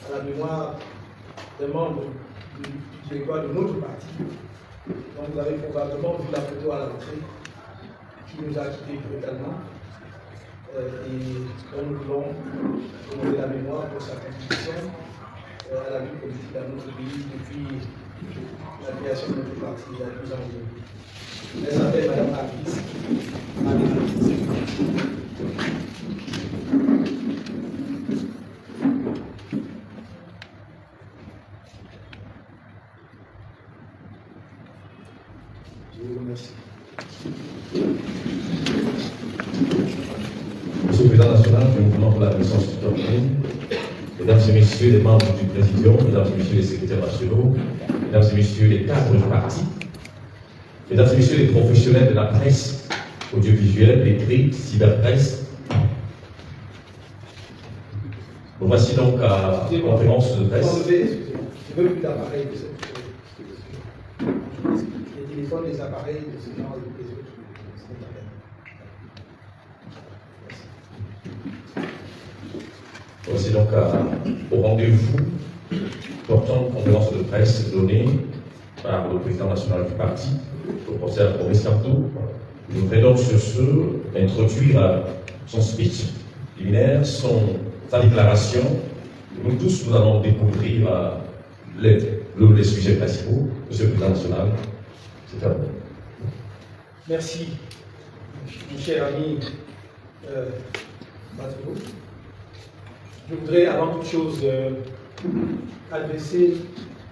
à la mémoire des membres du directoire de notre parti. Donc vous avez probablement vu la photo à l'entrée qui nous a quittés brutalement et dont nous voulons honorer la mémoire pour sa contribution à la vie politique dans notre pays depuis la création de notre parti il y a 12 ans aujourd'hui. Elle s'appelle Madame Arvis. Je vous remercie. Monsieur le Président national du mouvement pour la Révolution citoyenne, Mesdames et Messieurs les membres du Présidium, Mesdames et Messieurs les secrétaires nationaux, Mesdames et Messieurs les cadres du parti, Mesdames et Messieurs les professionnels de la presse audiovisuelle, écrite, cyberpresse, nous voici donc à la conférence de presse. Je veux plus d'appareils de cette les téléphones, les appareils de ce genre de les autres. Voici donc au rendez-vous portant conférence de presse donnée par le président national du parti, le professeur Maurice Kamto. Je voudrais donc sur ce introduire son speech liminaire, sa déclaration. Nous tous, nous allons découvrir les sujets principaux. Monsieur le président national, c'est à vous. Merci, mon cher ami Mathieu. Je voudrais avant toute chose adresser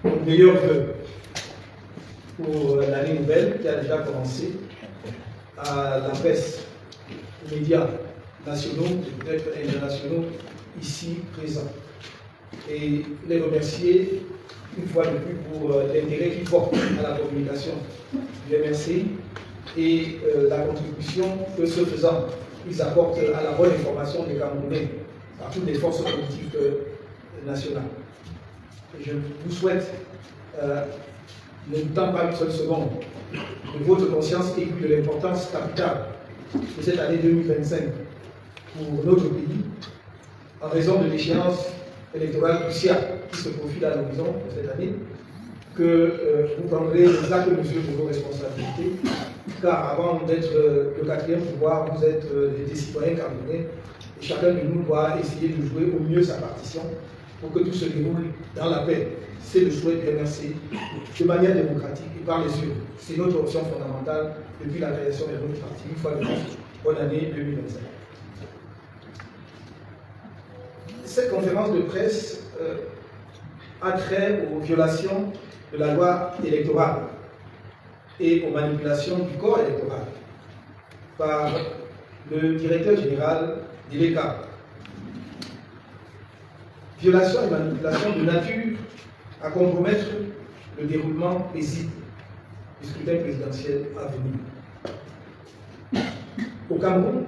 mon meilleur vœu pour l'année nouvelle qui a déjà commencé à la presse, aux médias nationaux et peut-être internationaux ici présents. Et les remercier une fois de plus pour l'intérêt qu'ils portent à la communication. Je les remercie et la contribution que ce faisant, ils apportent à la bonne information des Camerounais par toutes les forces politiques nationales. Et je vous souhaite, ne doutant pas une seule seconde, de votre conscience aiguë de l'importance capitale de cette année 2025 pour notre pays, en raison de l'échéance électorale cruciale qui se profile à l'horizon de cette année, que vous prendrez exactes mesures de vos responsabilités, car avant d'être le quatrième pouvoir, vous êtes des citoyens camerounais, et chacun de nous doit essayer de jouer au mieux sa partition pour que tout se déroule dans la paix. C'est le souhait du MRC, de manière démocratique et par les urnes. C'est notre option fondamentale depuis la création de notre parti. Une fois de plus, bonne année 2025. Cette conférence de presse a trait aux violations de la loi électorale et aux manipulations du corps électoral par le directeur général de l'ECA. Violation et manipulation de nature à compromettre le déroulement paisible du scrutin présidentiel à venir. Au Cameroun,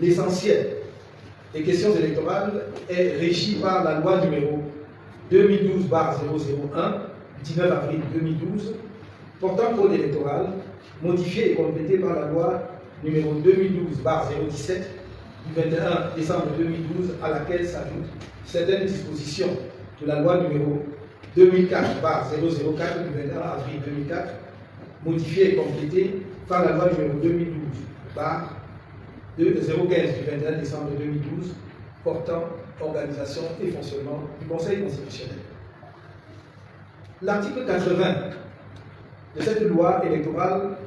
l'essentiel des questions électorales est régi par la loi numéro 2012/001 du 19 avril 2012 portant code électoral, modifiée et complétée par la loi numéro 2012/017 du 21 décembre 2012 à laquelle s'ajoutent certaines dispositions de la loi numéro 2004/004 du 21 avril 2004, modifiée et complétée par la loi numéro 2012/015 du 21 décembre 2012 portant organisation et fonctionnement du Conseil constitutionnel. L'article 80 de cette loi électorale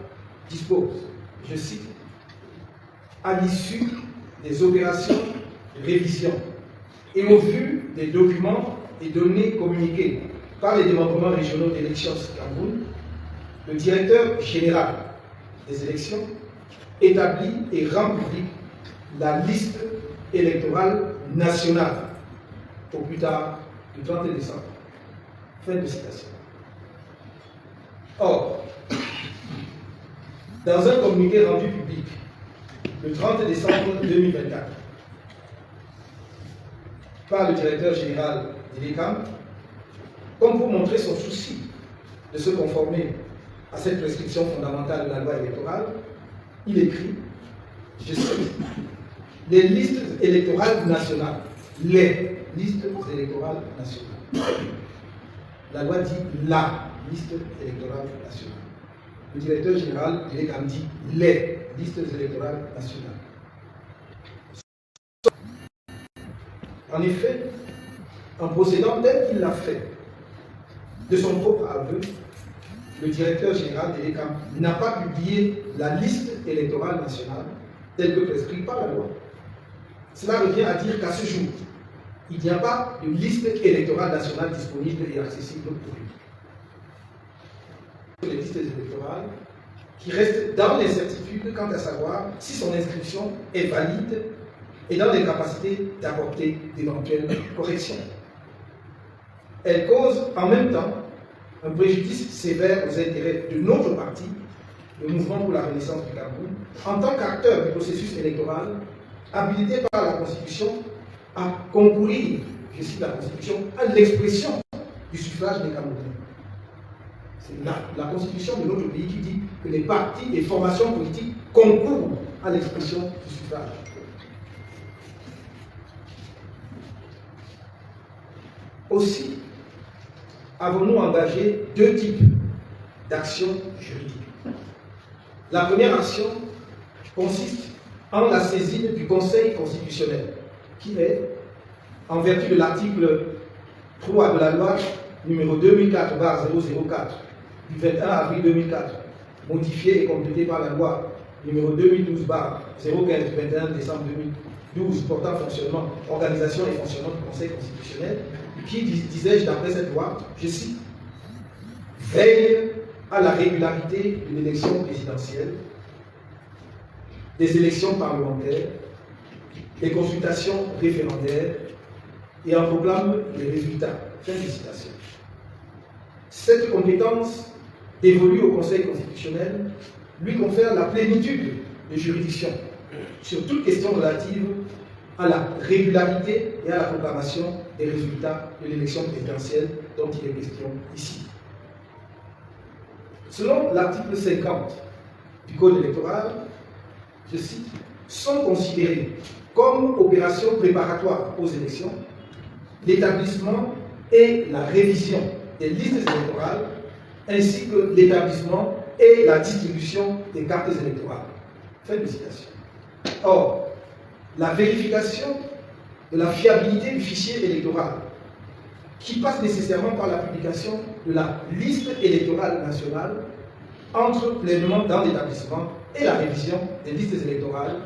dispose, je cite, à l'issue des opérations de révision et au vu des documents et données communiquées par les démembrements régionaux d'élections du Cameroun, le directeur général des élections établit et rend publique la liste électorale nationale au plus tard du 30 décembre. Fin de citation. Or, dans un communiqué rendu public le 30 décembre 2024 par le directeur général de l'ECAM, comme pour montrer son souci de se conformer à cette prescription fondamentale de la loi électorale, il écrit, je cite, les listes électorales nationales, les listes électorales nationales. La loi dit la liste électorale nationale. Le directeur général de l'ECAM dit les listes électorales nationales. En effet, en procédant tel qu'il l'a fait, de son propre aveu, le directeur général de l'ECAM n'a pas publié la liste électorale nationale telle que prescrite par la loi. Cela revient à dire qu'à ce jour, il n'y a pas de liste électorale nationale disponible et accessible au public. Les listes électorales qui restent dans l'incertitude quant à savoir si son inscription est valide et dans l'incapacité d'apporter d'éventuelles corrections. Elle cause en même temps un préjudice sévère aux intérêts de notre parti, le Mouvement pour la Renaissance du Cameroun, en tant qu'acteur du processus électoral, habilité par la Constitution à concourir, je cite la Constitution, à l'expression du suffrage des Camerounais. C'est la Constitution de notre pays qui dit que les partis et formations politiques concourent à l'expression du suffrage. Aussi, avons-nous engagé deux types d'actions juridiques. La première action consiste en la saisine du Conseil constitutionnel, qui est, en vertu de l'article 3 de la loi numéro 2004/004 du 21 avril 2004, modifiée et complétée par la loi numéro 2012/015 du 21 décembre 2012 portant fonctionnement, organisation et fonctionnement du Conseil constitutionnel, qui, disais-je d'après cette loi, je cite, veille à la régularité de l'élection présidentielle, des élections parlementaires, des consultations référendaires et en proclame les résultats. Fin de citation. Cette compétence dévolue au Conseil constitutionnel lui confère la plénitude de juridiction sur toute question relative à la régularité et à la proclamation des résultats de l'élection présidentielle dont il est question ici. Selon l'article 50 du Code électoral, je cite, sont considérés comme opérations préparatoires aux élections l'établissement et la révision des listes électorales ainsi que l'établissement et la distribution des cartes électorales. Fin de citation. Or, la vérification de la fiabilité du fichier électoral, qui passe nécessairement par la publication de la liste électorale nationale, entre pleinement dans l'établissement et la révision des listes électorales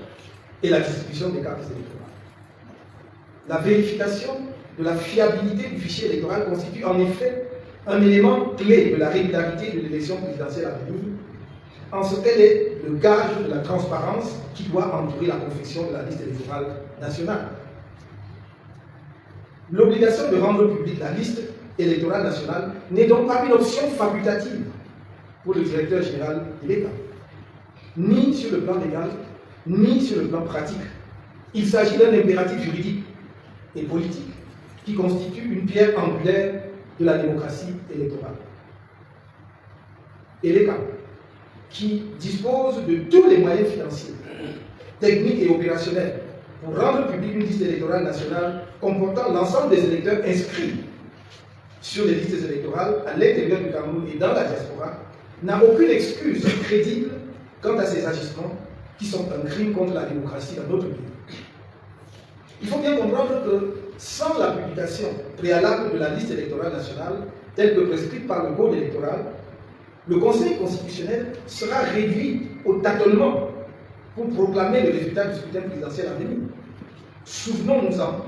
et la distribution des cartes électorales. La vérification de la fiabilité du fichier électoral constitue en effet un élément clé de la régularité de l'élection présidentielle à venir, en ce qu'elle est le gage de la transparence qui doit entourer la confection de la liste électorale nationale. L'obligation de rendre publique la liste électorale nationale n'est donc pas une option facultative pour le directeur général de l'État, ni sur le plan légal, ni sur le plan pratique. Il s'agit d'un impératif juridique et politique qui constitue une pierre angulaire de la démocratie électorale. Et l'État, qui dispose de tous les moyens financiers, techniques et opérationnels pour rendre publique une liste électorale nationale comportant l'ensemble des électeurs inscrits sur les listes électorales à l'intérieur du Cameroun et dans la diaspora, n'a aucune excuse crédible quant à ces agissements qui sont un crime contre la démocratie dans notre pays. Il faut bien comprendre que sans la publication préalable de la liste électorale nationale, telle que prescrite par le Code électoral, le Conseil constitutionnel sera réduit au tâtonnement pour proclamer le résultat du scrutin présidentiel à venir. Souvenons-nous-en,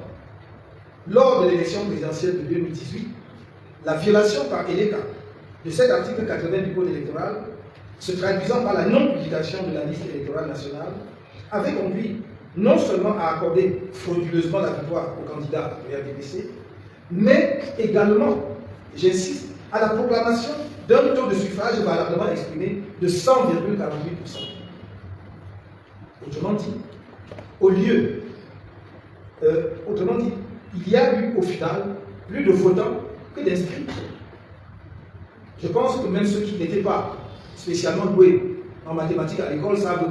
lors de l'élection présidentielle de 2018, la violation par ELECA de cet article 80 du Code électoral, se traduisant par la non-publication de la liste électorale nationale, avait conduit non seulement à accorder frauduleusement la victoire au candidat du RDPC, mais également, j'insiste, à la proclamation d'un taux de suffrage valablement exprimé de 100,48%. Autrement dit, il y a eu au final plus de votants que d'inscrits. Je pense que même ceux qui n'étaient pas spécialement doués en mathématiques à l'école savent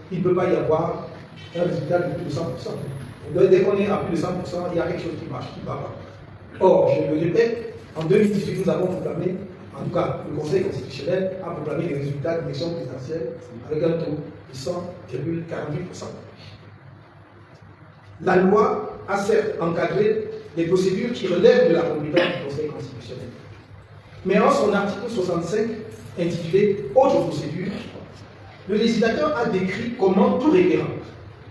qu'il ne peut pas y avoir un résultat de plus de 100%. Dès qu'on est à plus de 100%, il y a quelque chose qui marche, qui ne va pas. Or, je le répète, en 2018, nous avons proclamé, en tout cas, le Conseil constitutionnel a proclamé les résultats de l'élection présidentielle avec un taux de 100,48%. La loi a certes encadré les procédures qui relèvent de la compétence du Conseil constitutionnel. Mais en son article 65, intitulé « Autres procédures », le législateur a décrit comment tout requérant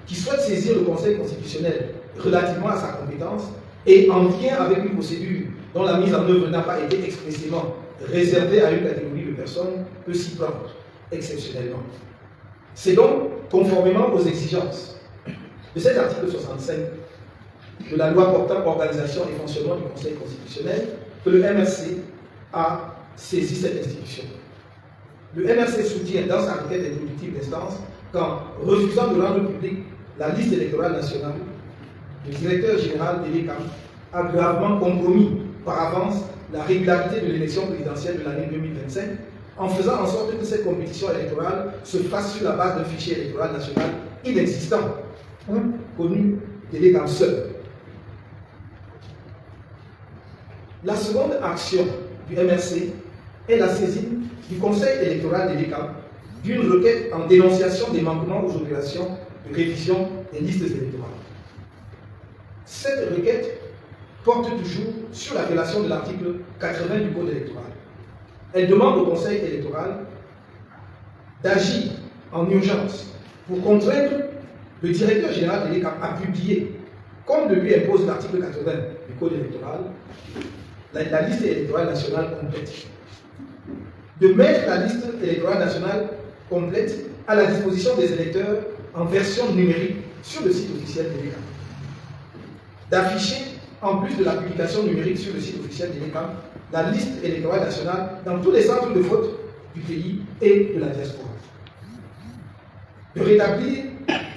qui souhaite saisir le Conseil constitutionnel relativement à sa compétence et en lien avec une procédure dont la mise en œuvre n'a pas été expressément réservée à une catégorie de personnes peut s'y prendre, exceptionnellement. C'est donc, conformément aux exigences de cet article 65 de la loi portant organisation et fonctionnement du Conseil constitutionnel, que le MRC a saisi cette institution. Le MRC soutient dans sa requête introductive d'instance qu'en refusant de rendre public la liste électorale nationale, le directeur général de l'ECAM a gravement compromis par avance la régularité de l'élection présidentielle de l'année 2025 en faisant en sorte que cette compétition électorale se fasse sur la base d'un fichier électoral national inexistant, connu de l'ECAM seul. La seconde action du MRC est la saisine du Conseil électoral de l'ECAM d'une requête en dénonciation des manquements aux opérations de révision des listes électorales. Cette requête porte toujours sur la violation de l'article 80 du Code électoral. Elle demande au Conseil électoral d'agir en urgence pour contraindre le directeur général de l'ECAM à publier, comme le lui impose l'article 80 du Code électoral, la liste électorale nationale complète. De mettre la liste électorale nationale complète à la disposition des électeurs en version numérique sur le site officiel de l'ECAM. D'afficher, en plus de la publication numérique sur le site officiel de l'ECAM, la liste électorale nationale dans tous les centres de vote du pays et de la diaspora. De rétablir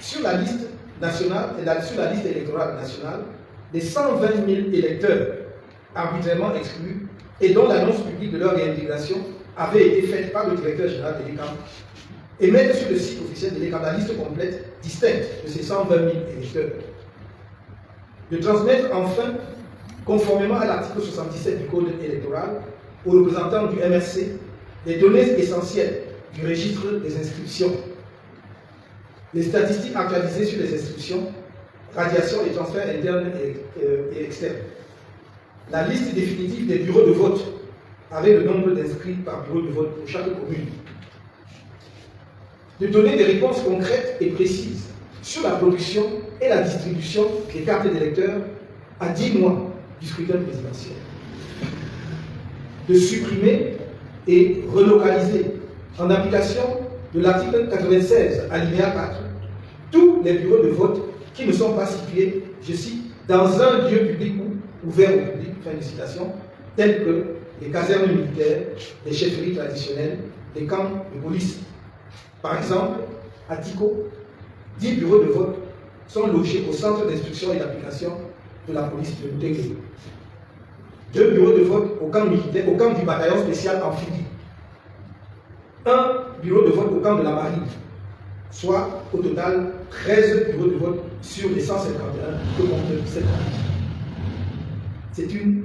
sur la liste nationale et sur la liste électorale nationale les 120 000 électeurs arbitrairement exclus et dont l'annonce publique de leur réintégration avait été faite par le directeur général de l'ECAM, et mettre sur le site officiel de l'ECAM la liste complète distincte de ces 120 000 électeurs. De transmettre enfin, conformément à l'article 77 du Code électoral, aux représentants du MRC les données essentielles du registre des inscriptions, les statistiques actualisées sur les inscriptions, radiation et transferts internes et externes, la liste définitive des bureaux de vote avec le nombre d'inscrits par bureau de vote pour chaque commune, de donner des réponses concrètes et précises sur la production et la distribution des cartes d'électeurs à 10 mois du scrutin présidentiel, de supprimer et relocaliser, en application de l'article 96, alinéa 4, tous les bureaux de vote qui ne sont pas situés, je cite, dans un lieu public ou ouvert au public, fin de citation, tels que les casernes militaires, les chefferies traditionnelles, les camps de police. Par exemple, à Tico, 10 bureaux de vote sont logés au centre d'instruction et d'application de la police de Moutégué. 2 bureaux de vote au camp militaire, au camp du bataillon spécial amphibie. 1 bureau de vote au camp de la marine, soit au total 13 bureaux de vote sur les 151 que compte cette police. C'est une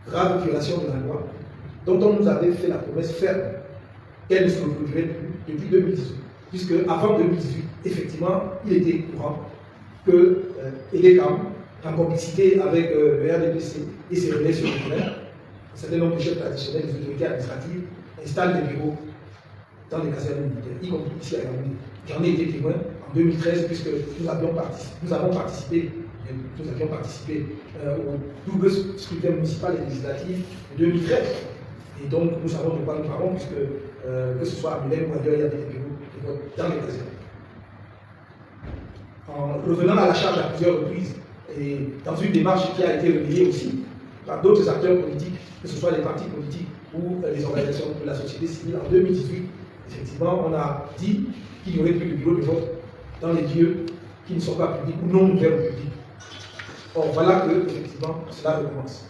grave violation de la loi dont on nous avait fait la promesse ferme qu'elle ne se reproduirait plus depuis 2018. Puisque avant 2018, effectivement, il était courant que l'ECAM, en complicité avec le RDPC et ses relais sur le terrain, un certain nombre de chefs traditionnels des autorités administratives installent des bureaux dans les casernes militaires, y compris ici à Yaoundé. J'en ai été témoin en 2013, puisque nous avions participé au double scrutin municipal et législatif de 2013. Et donc, nous savons de quoi nous parlons, puisque que ce soit à Mulhem ou ailleurs, il y avait des bureaux de vote dans les casernes. En revenant à la charge à plusieurs reprises, et dans une démarche qui a été relayée aussi par d'autres acteurs politiques, que ce soit les partis politiques ou les organisations de la société civile, en 2018, effectivement, on a dit qu'il n'y aurait plus de bureaux de vote dans les lieux qui ne sont pas publics ou non ouverts au public. Or, voilà que, effectivement, cela recommence.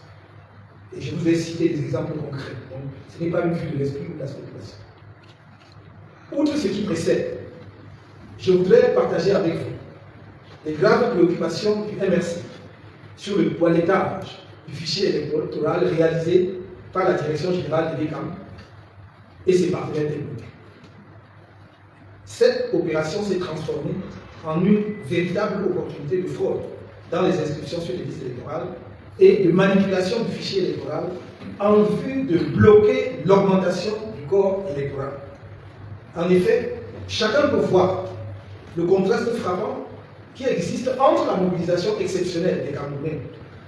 Et je vous ai cité des exemples concrets. Donc, ce n'est pas une vue de l'esprit ou de la spéculation. Outre ce qui précède, je voudrais partager avec vous les graves préoccupations du MRC sur le toilettage du fichier électoral réalisé par la Direction générale de l'ECAM et ses partenaires techniques. Cette opération s'est transformée en une véritable opportunité de fraude dans les inscriptions sur les listes électorales et de manipulation du fichier électoral en vue de bloquer l'augmentation du corps électoral. En effet, chacun peut voir le contraste frappant qui existe entre la mobilisation exceptionnelle des Camerounais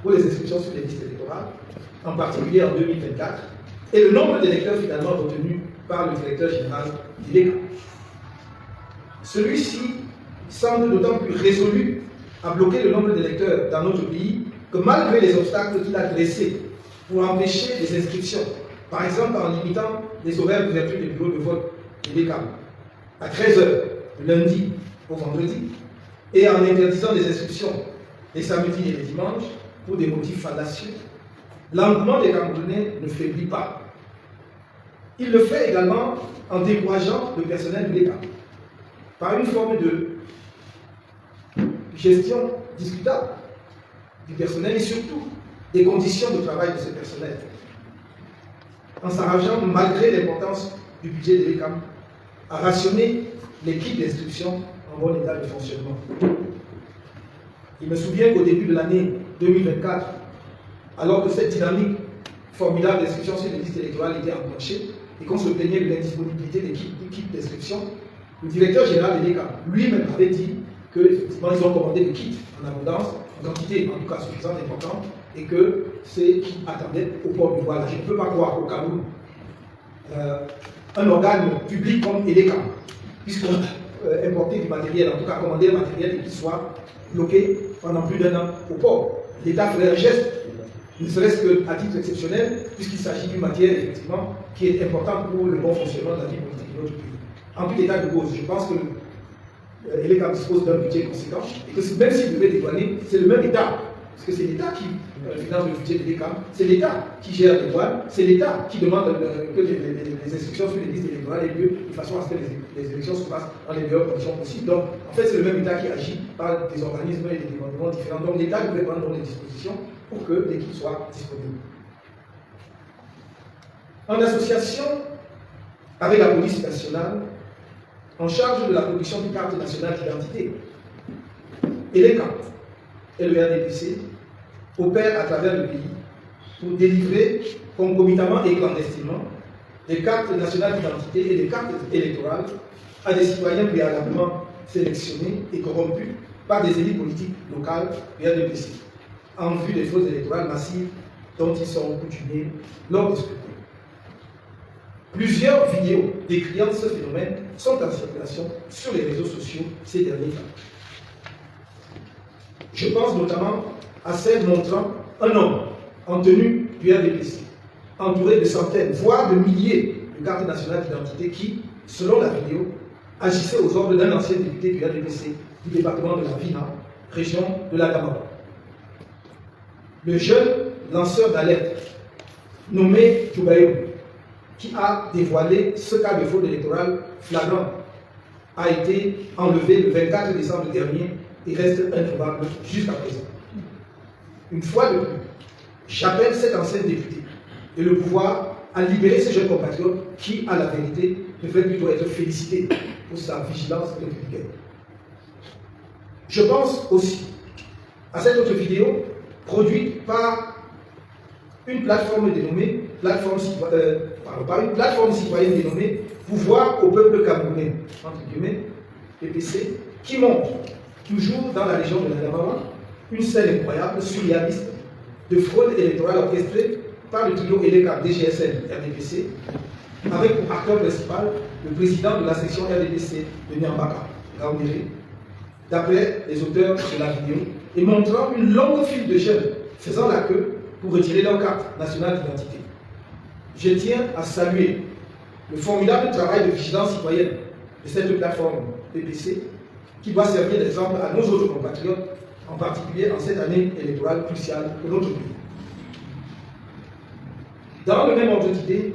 pour les inscriptions sur les listes électorales, en particulier en 2024, et le nombre d'électeurs finalement retenus par le directeur général de l'ECAM. Celui-ci semble d'autant plus résolu à bloquer le nombre d'électeurs dans notre pays que malgré les obstacles qu'il a dressés pour empêcher les inscriptions, par exemple en limitant les horaires d'ouverture des bureaux de vote de l'ECAM à 13 h le lundi au vendredi, et en interdisant les inscriptions les samedis et les dimanches pour des motifs fallacieux, l'engouement des Camerounais ne faiblit pas. Il le fait également en décourageant le personnel de l'ECAM par une forme de gestion discutable du personnel et surtout des conditions de travail de ce personnel, en s'arrangeant, malgré l'importance du budget de l'ECAM, à rationner l'équipe d'instruction en bon état de fonctionnement. Il me souvient qu'au début de l'année 2024, alors que cette dynamique formidable d'inscription sur les listes électorales était enclenchée et qu'on se plaignait de l'indisponibilité d'équipes d'inscription, le directeur général de l'ECAM lui-même avait dit qu'effectivement ils ont commandé des kits en abondance, en quantité en tout cas suffisante, importante, et que ces kits attendaient au port du voile. Je ne peux pas croire qu'au Cameroun, un organe public comme l'ECAM, puisqu'on importer du matériel, en tout cas commander un matériel qui soit bloqué pendant plus d'1 an au port. L'État ferait un geste, ne serait-ce qu'à titre exceptionnel, puisqu'il s'agit d'une matière effectivement qui est importante pour le bon fonctionnement de la vie politique de notre pays. En tout état de cause, je pense que l'ECAM dispose d'un budget conséquent et que même s'il devait dédouaner, c'est le même État. Parce que c'est l'État qui finance le budget de l'ECAM, c'est l'État qui gère les douanes, c'est l'État qui demande que les inscriptions sur les listes électorales aient lieu de façon à ce que les élections se passent dans les meilleures conditions possibles. Donc, en fait, c'est le même État qui agit par des organismes et des départements différents. Donc, l'État devrait prendre des dispositions pour que l'équipe soit disponible. En association avec la police nationale, en charge de la production d'une carte nationale d'identité, et l'ECAM et le RDPC opèrent à travers le pays pour délivrer concomitamment et clandestinement des cartes nationales d'identité et des cartes électorales à des citoyens préalablement sélectionnés et corrompus par des élites politiques locales du RDPC, en vue des fraudes électorales massives dont ils sont coutumiers lors des scrutins. Plusieurs vidéos décriant ce phénomène sont en circulation sur les réseaux sociaux ces derniers temps. Je pense notamment à celle montrant un homme en tenue du RDPC, entouré de centaines, voire de milliers de cartes nationales d'identité qui, selon la vidéo, agissait aux ordres d'un ancien député du RDPC du département de la Vina, région de la Gama. Le jeune lanceur d'alerte, nommé Toubaïou, qui a dévoilé ce cas de fraude électorale flagrant, a été enlevé le 24 décembre dernier et reste introuvable jusqu'à présent. Une fois de plus, j'appelle cet ancien député et le pouvoir à libérer ces jeunes compatriotes qui, à la vérité, devraient plutôt être félicités pour sa vigilance républicaine. Je pense aussi à cette autre vidéo produite par une plateforme dénommée par une plateforme citoyenne dénommée Pouvoir au peuple camerounais, entre guillemets, PPC, qui montre, toujours dans la région de la Gamawa, une scène incroyable, surréaliste, de fraude électorale orchestrée par le trio ELECAM DGSN RDPC, avec pour acteur principal le président de la section RDPC de Niambaka, Gaoundéré, d'après les auteurs de la vidéo, et montrant une longue file de jeunes faisant la queue pour retirer leur carte nationale d'identité. Je tiens à saluer le formidable travail de vigilance citoyenne de cette plateforme PPC qui doit servir d'exemple à nos autres compatriotes, en particulier en cette année électorale cruciale pour notre pays. Dans le même ordre d'idée,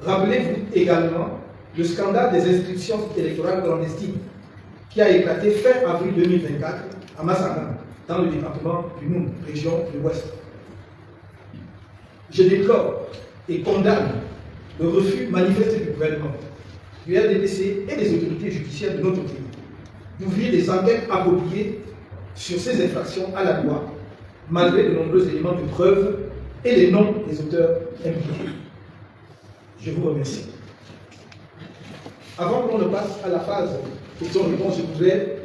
rappelez-vous également le scandale des inscriptions électorales clandestines qui a éclaté fin avril 2024 à Massana, dans le département du Noun, région de l'Ouest. Je déplore et condamne le refus manifeste du gouvernement, du RDPC et des autorités judiciaires de notre pays d'ouvrir des enquêtes appropriées sur ces infractions à la loi, malgré de nombreux éléments de preuve et les noms des auteurs impliqués. Je vous remercie. Avant qu'on ne passe à la phase questions-réponses, je voudrais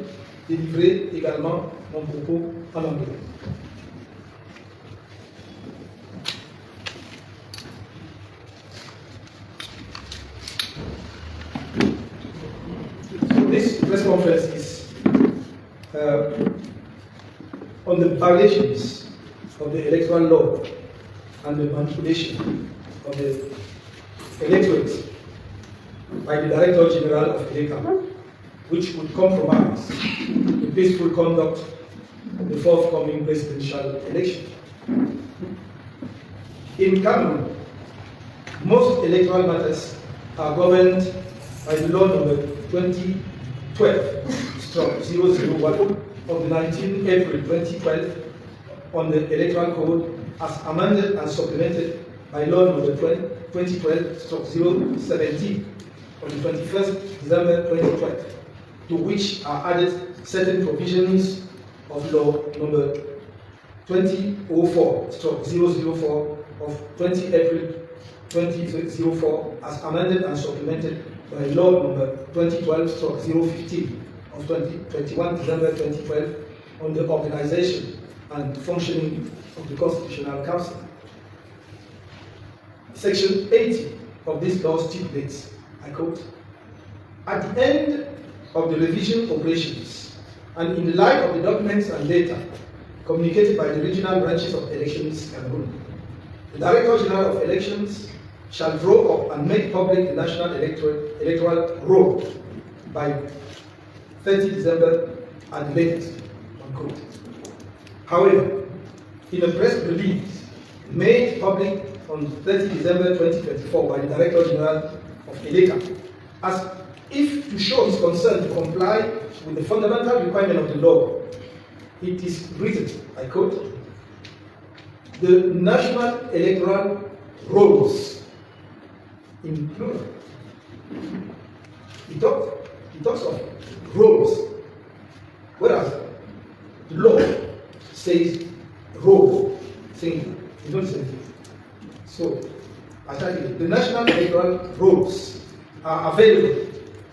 délivrer également mon propos en anglais. This press conference is on the violations of the electoral law and the manipulation of the electorate by the Director General of ELECAM, which would compromise the peaceful conduct of the forthcoming presidential election. In Cameroon, most electoral matters are governed by the law number 2012/001 of the 19 April 2012 on the Electoral Code as amended and supplemented by law number 2012/017 on the 21st December 2012, to which are added certain provisions of law number 2004/004 of 20 April 2004 as amended and supplemented by law number 2012/015 of 21 December 2012 on the organization and functioning of the Constitutional Council. Section 80 of this law stipulates, I quote, "At the end of the revision operations and in the light of the documents and data communicated by the regional branches of Elections Cameroon, the Director General of Elections shall draw up and make public the national electoral roll by 30 December at the latest." Unquote. However, in a press release made public on 30 December 2024 by the Director General of ELECAM, as if to show his concern to comply with the fundamental requirement of the law, it is written, I quote, "The national electoral rolls," in plural. He talks of rolls, whereas the law says roll, singular. You don't say it. So, the national electoral rolls are available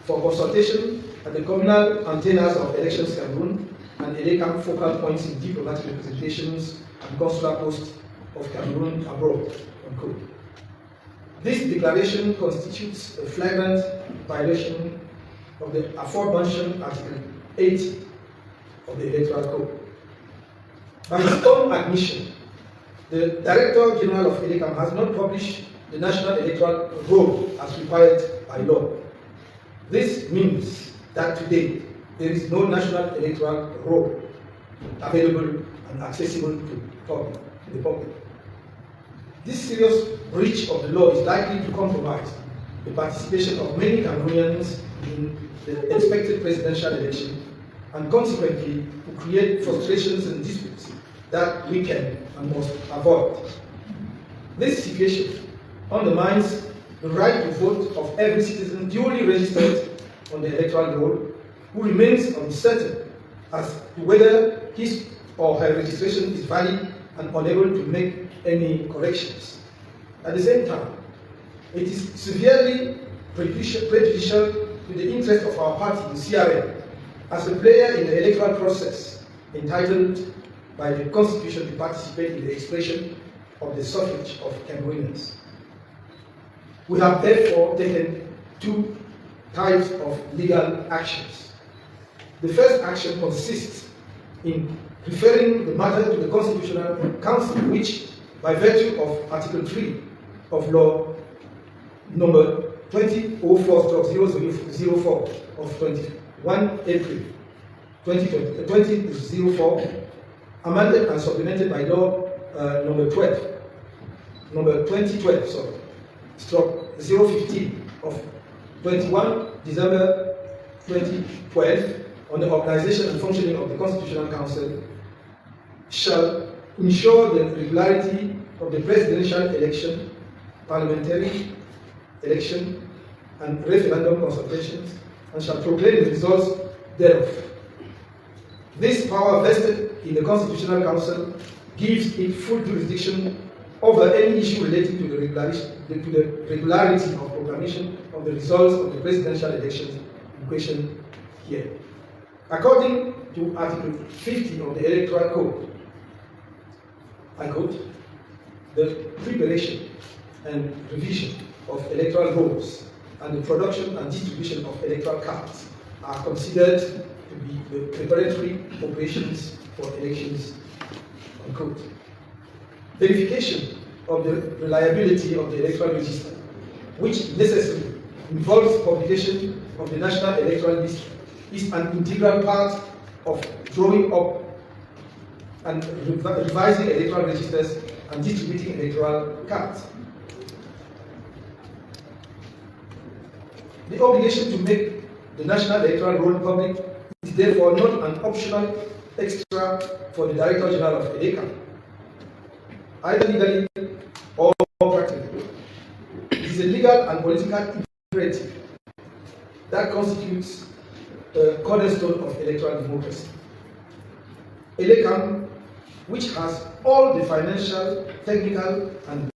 for consultation at the communal antennas of Elections Cameroon and ELECAM focal points in diplomatic representations and consular posts of Cameroon abroad. Unquote. This declaration constitutes a flagrant violation of the aforementioned Article 8 of the Electoral Code. By his own admission, the Director General of ELECAM has not published the National Electoral Roll as required by law. This means that today there is no National Electoral Roll available and accessible to the public. This serious breach of the law is likely to compromise the participation of many Cameroonians in the expected presidential election and consequently to create frustrations and disputes that we can and must avoid. This situation undermines the right to vote of every citizen duly registered on the electoral roll who remains uncertain as to whether his or her registration is valid and unable to make any corrections. At the same time, it is severely prejudicial to the interest of our party, the CRM, as a player in the electoral process entitled by the Constitution to participate in the expression of the suffrage of Cameroonians. We have therefore taken two types of legal actions. The first action consists in referring the matter to the Constitutional Council, which, by virtue of Article 3 of Law number 2004/004 of 21 April 2004, amended and supplemented by Law number 2012/015 of 21 December 2012 on the organization and functioning of the Constitutional Council shall ensure the regularity of the presidential election, parliamentary election, and referendum consultations, and shall proclaim the results thereof. This power vested in the Constitutional Council gives it full jurisdiction over any issue relating to the regularity of proclamation of the results of the presidential elections in question here. According to Article 50 of the Electoral Code, I quote, the preparation and revision of electoral rolls and the production and distribution of electoral cards are considered to be the preparatory operations for elections, unquote. Verification of the reliability of the electoral register, which necessarily involves publication of the National Electoral List, is an integral part of drawing up and revising electoral registers and distributing electoral cards. The obligation to make the National Electoral Roll public is therefore not an optional extra for the Director General of EDECA, either legally or practically. It is a legal and political imperative that constitutes a cornerstone of electoral democracy. ELECAM, which has all the financial, technical, and